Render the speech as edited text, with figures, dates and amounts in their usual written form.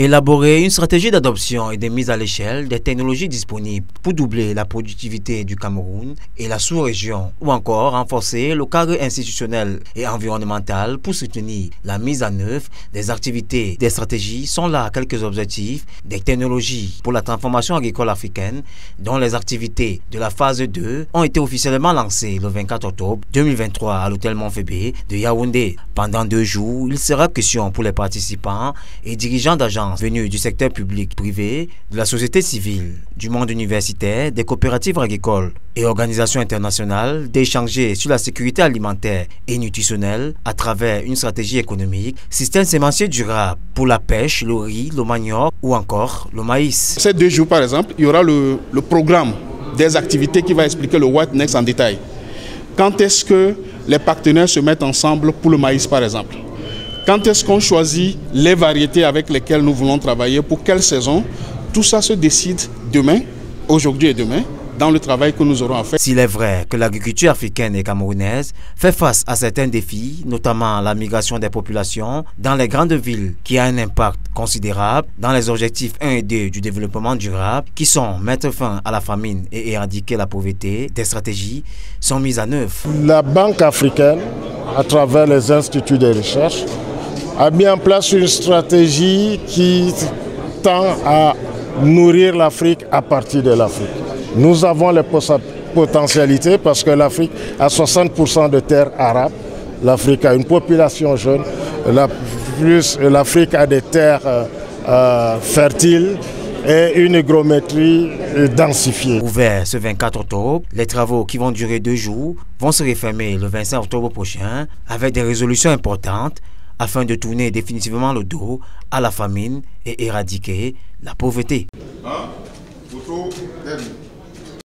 Élaborer une stratégie d'adoption et de mise à l'échelle des technologies disponibles pour doubler la productivité du Cameroun et la sous-région, ou encore renforcer le cadre institutionnel et environnemental pour soutenir la mise en œuvre des activités. Des stratégies sont là quelques objectifs des technologies pour la transformation agricole africaine, dont les activités de la phase 2 ont été officiellement lancées le 24 octobre 2023 à l'hôtel Montfébé de Yaoundé. Pendant 2 jours, il sera question pour les participants et dirigeants d'agences venus du secteur public, privé, de la société civile, du monde universitaire, des coopératives agricoles et organisations internationales d'échanger sur la sécurité alimentaire et nutritionnelle à travers une stratégie économique, système sémencier durable pour la pêche, le riz, le manioc ou encore le maïs. Ces 2 jours, par exemple, il y aura le programme des activités qui va expliquer le What Next en détail. Quand est-ce que les partenaires se mettent ensemble pour le maïs, par exemple? Quand est-ce qu'on choisit les variétés avec lesquelles nous voulons travailler, pour quelle saison? Tout ça se décide demain, aujourd'hui et demain, dans le travail que nous aurons à faire. S'il est vrai que l'agriculture africaine et camerounaise fait face à certains défis, notamment la migration des populations dans les grandes villes, qui a un impact considérable dans les objectifs 1 et 2 du développement durable, qui sont mettre fin à la famine et éradiquer la pauvreté, des stratégies sont mises en œuvre. La Banque africaine, à travers les instituts de recherche, a mis en place une stratégie qui tend à nourrir l'Afrique à partir de l'Afrique. Nous avons les potentialités parce que l'Afrique a 60% de terres arables. L'Afrique a une population jeune. L'Afrique a des terres fertiles et une hygrométrie densifiée. Ouvert ce 24 octobre, les travaux qui vont durer 2 jours vont se refermer le 25 octobre prochain avec des résolutions importantes afin de tourner définitivement le dos à la famine et éradiquer la pauvreté. Photo